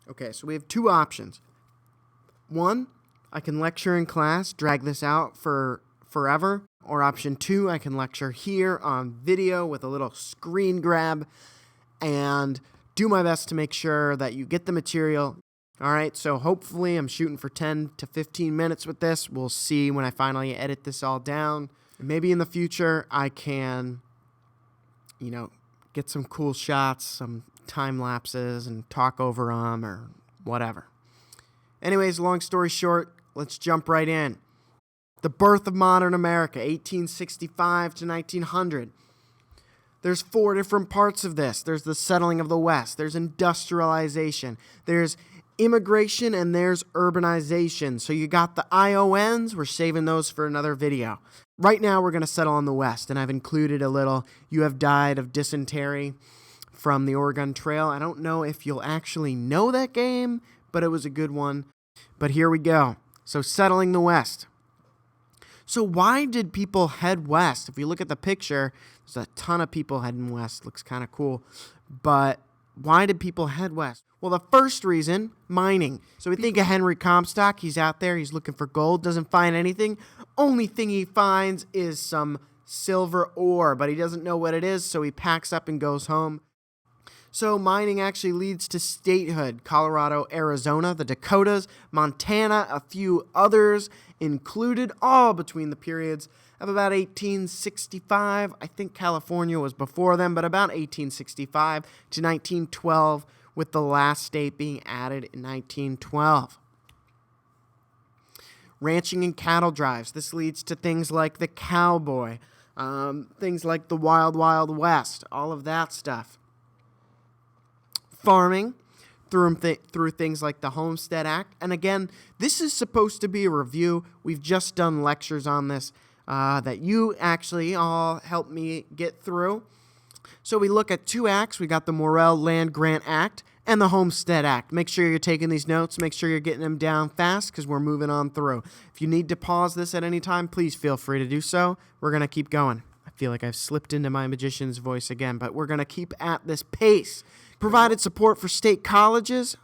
Okay, so we have two options. One, I can lecture in class, drag this out for forever. Or option two, I can lecture here on video with a little screen grab and do my best to make sure that you get the material. All right, so hopefully I'm shooting for 10 to 15 minutes with this. We'll see when I finally edit this all down. Maybe in the future I can, get some cool shots, some time lapses, and talk over them or whatever. Anyways, long story short, let's jump right in. The birth of modern America, 1865 to 1900. There's four different parts of this. There's the settling of the West. There's industrialization. There's immigration, and there's urbanization. So you got the IONs. We're saving those for another video. Right now, we're going to settle on the West, and I've included a little "You Have Died of Dysentery" from the Oregon Trail. I don't know if you'll actually know that game, but it was a good one. But here we go. So settling the West. So why did people head west? If you look at the picture, there's a ton of people heading west. Looks kind of cool. But why did people head west? Well, the first reason, mining. So we think of Henry Comstock. He's out there. He's looking for gold. Doesn't find anything. Only thing he finds is some silver ore, but he doesn't know what it is, so he packs up and goes home. So mining actually leads to statehood. Colorado, Arizona, the Dakotas, Montana, a few others included, all between the periods of about 1865. I think California was before them, but about 1865 to 1912, with the last state being added in 1912. Ranching and cattle drives. This leads to things like the cowboy, things like the Wild Wild West, all of that stuff. Farming through things like the Homestead Act. And again, this is supposed to be a review. We've just done lectures on this that you actually all helped me get through. So we look at two acts. We got the Morrill Land Grant Act and the Homestead Act. Make sure you're taking these notes. Make sure you're getting them down fast because we're moving on through. If you need to pause this at any time, please feel free to do so. We're going to keep going. I feel like I've slipped into my magician's voice again, but we're going to keep at this pace. Provided support for state colleges.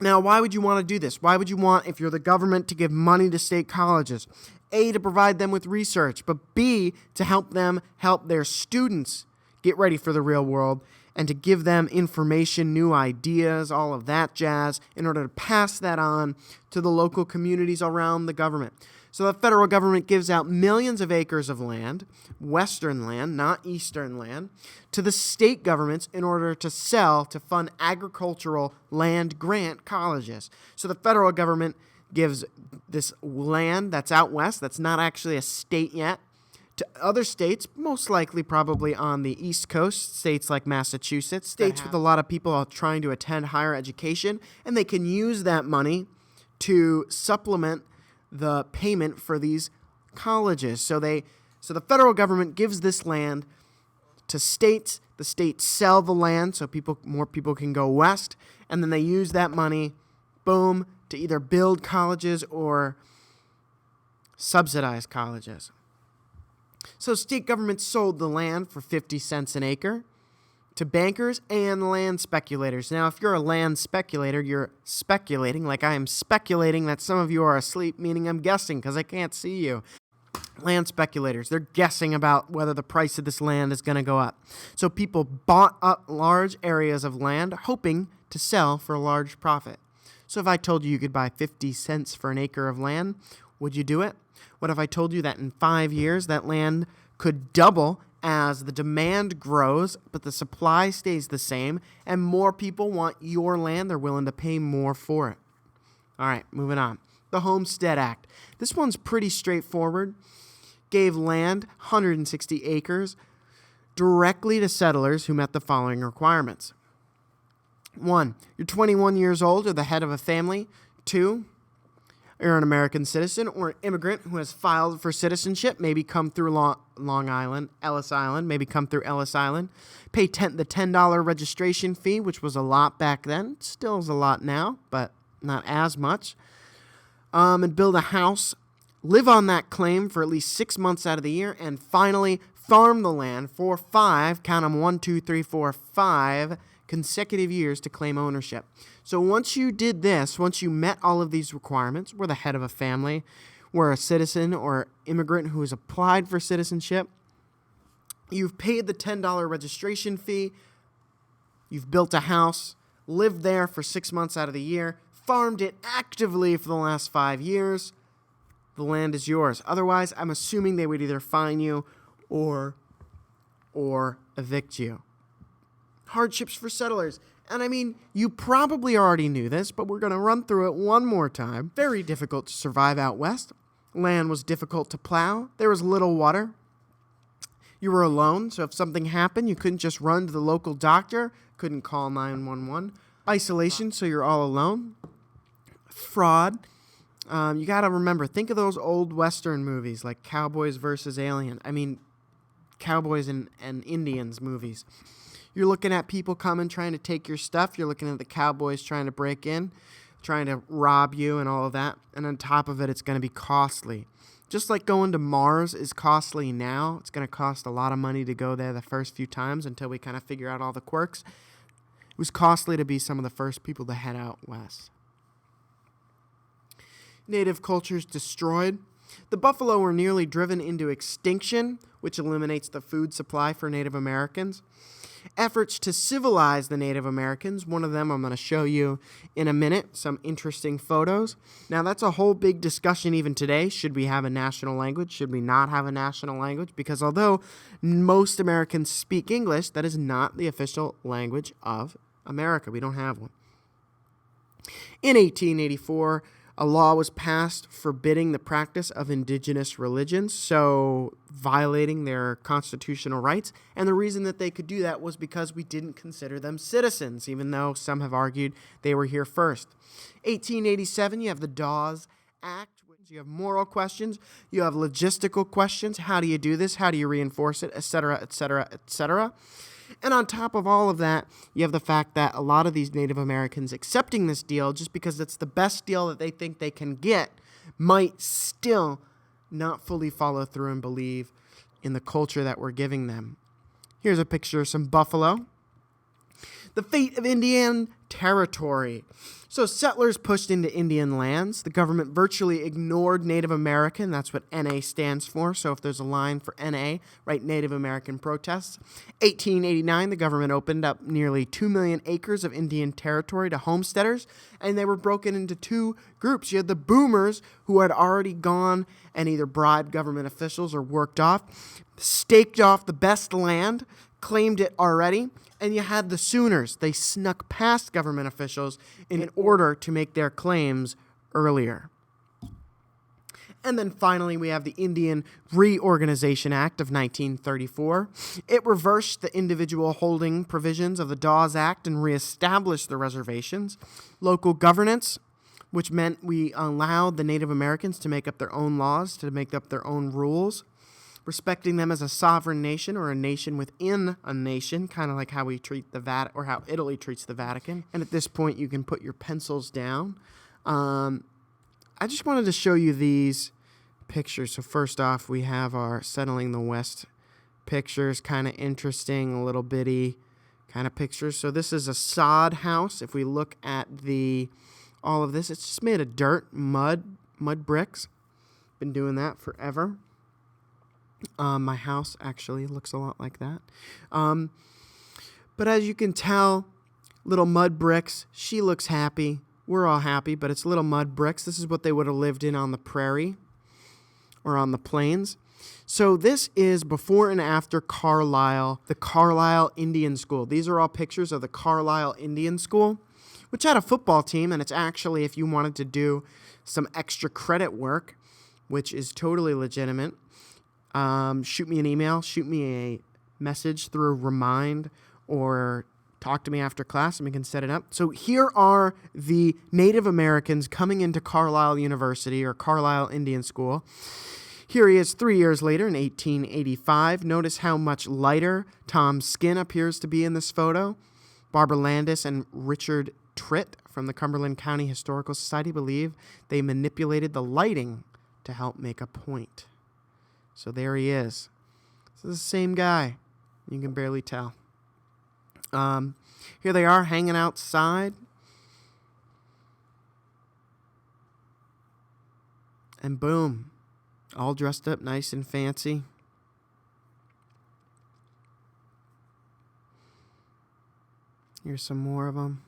Now, why would you want to do this? Why would you want, if you're the government, to give money to state colleges? A, to provide them with research, but B, to help them help their students get ready for the real world and to give them information, new ideas, all of that jazz, in order to pass that on to the local communities around the government. So the federal government gives out millions of acres of land, western land, not eastern land, to the state governments in order to sell to fund agricultural land grant colleges. So the federal government gives this land that's out west, that's not actually a state yet, to other states, most likely probably on the East Coast, states like Massachusetts, states with a lot of people trying to attend higher education, and they can use that money to supplement the payment for these colleges. So the federal government gives this land to states. The states sell the land so more people can go west, and then they use that money, boom, to either build colleges or subsidize colleges. So state governments sold the land for 50 cents an acre to bankers and land speculators. Now, if you're a land speculator, you're speculating like I am speculating that some of you are asleep, meaning I'm guessing because I can't see you. Land speculators, they're guessing about whether the price of this land is going to go up. So people bought up large areas of land hoping to sell for a large profit. So if I told you could buy 50 cents for an acre of land, would you do it? What if I told you that in 5 years that land could double as the demand grows, but the supply stays the same, and more people want your land, they're willing to pay more for it? All right, moving on. The Homestead Act. This one's pretty straightforward. Gave land, 160 acres, directly to settlers who met the following requirements. 1, you're 21 years old or the head of a family. 2, you're an American citizen or an immigrant who has filed for citizenship, maybe come through Long Island, Ellis Island, maybe come through Ellis Island. Pay the $10 registration fee, which was a lot back then. Still is a lot now, but not as much. And build a house, live on that claim for at least 6 months out of the year, and finally farm the land for 5, count them 1, 2, 3, 4, 5 consecutive years to claim ownership. So once you did this, once you met all of these requirements, were the head of a family, were a citizen or immigrant who has applied for citizenship, you've paid the $10 registration fee, you've built a house, lived there for 6 months out of the year, farmed it actively for the last 5 years, the land is yours. Otherwise, I'm assuming they would either fine you or evict you. Hardships for settlers. And I mean, you probably already knew this, but we're going to run through it one more time. Very difficult to survive out west. Land was difficult to plow. There was little water. You were alone, so if something happened, you couldn't just run to the local doctor, couldn't call 911. Isolation, so you're all alone. Fraud. You got to remember, think of those old Western movies like Cowboys versus Alien. I mean, Cowboys and Indians movies. You're looking at people coming, trying to take your stuff. You're looking at the Cowboys trying to break in, trying to rob you and all of that. And on top of it, it's going to be costly. Just like going to Mars is costly now. It's going to cost a lot of money to go there the first few times until we kind of figure out all the quirks. It was costly to be some of the first people to head out west. Native cultures destroyed. The buffalo were nearly driven into extinction, which eliminates the food supply for Native Americans. Efforts to civilize the Native Americans. One of them I'm going to show you in a minute, some interesting photos. Now, that's a whole big discussion even today. Should we have a national language? Should we not have a national language? Because although most Americans speak English, that is not the official language of America. We don't have one. In 1884, a law was passed forbidding the practice of indigenous religions, so violating their constitutional rights. And the reason that they could do that was because we didn't consider them citizens, even though some have argued they were here first. 1887, you have the Dawes Act. You have moral questions. You have logistical questions. How do you do this? How do you reinforce it? Etc., etc., etc. And on top of all of that, you have the fact that a lot of these Native Americans accepting this deal just because it's the best deal that they think they can get might still not fully follow through and believe in the culture that we're giving them. Here's a picture of some buffalo. The fate of Indian territory. So settlers pushed into Indian lands. The government virtually ignored Native American. That's what NA stands for. So if there's a line for NA, write Native American protests. 1889, the government opened up nearly 2 million acres of Indian territory to homesteaders, and they were broken into two groups. You had the boomers, who had already gone and either bribed government officials or worked off, staked off the best land, claimed it already. And you had the Sooners. They snuck past government officials in order to make their claims earlier. And then finally, we have the Indian Reorganization Act of 1934. It reversed the individual holding provisions of the Dawes Act and reestablished the reservations. Local governance, which meant we allowed the Native Americans to make up their own laws, to make up their own rules. Respecting them as a sovereign nation or a nation within a nation, kind of like how we treat the Vatican or how Italy treats the Vatican. And at this point, you can put your pencils down. I just wanted to show you these pictures. So first off, we have our Settling the West pictures, kind of interesting, a little bitty kind of pictures. So this is a sod house. If we look at all of this, it's just made of dirt, mud bricks. Been doing that forever. My house actually looks a lot like that. But as you can tell, little mud bricks. She looks happy. We're all happy, but it's little mud bricks. This is what they would have lived in on the prairie or on the plains. So this is before and after Carlisle, the Carlisle Indian School. These are all pictures of the Carlisle Indian School, which had a football team, and it's actually, if you wanted to do some extra credit work, which is totally legitimate, shoot me an email, shoot me a message through Remind, or talk to me after class and we can set it up. So here are the Native Americans coming into Carlisle University or Carlisle Indian School. Here he is 3 years later in 1885. Notice how much lighter Tom's skin appears to be in this photo. Barbara Landis and Richard Tritt from the Cumberland County Historical Society believe they manipulated the lighting to help make a point. So there he is. So this is the same guy. You can barely tell. Here they are hanging outside. And boom, all dressed up nice and fancy. Here's some more of them.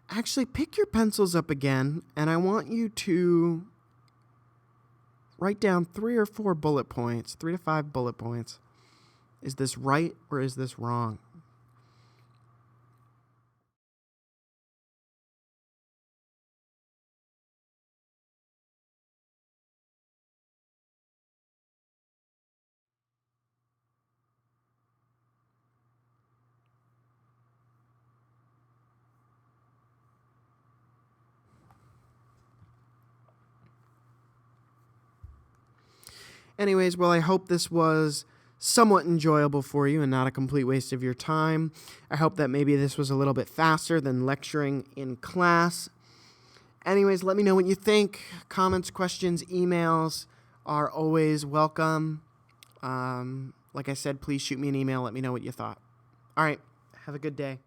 Actually, pick your pencils up again, and I want you to write down 3 or 4 bullet points, 3 to 5 bullet points. Is this right or is this wrong? Anyways, well, I hope this was somewhat enjoyable for you and not a complete waste of your time. I hope that maybe this was a little bit faster than lecturing in class. Anyways, let me know what you think. Comments, questions, emails are always welcome. Like I said, please shoot me an email. Let me know what you thought. All right. Have a good day.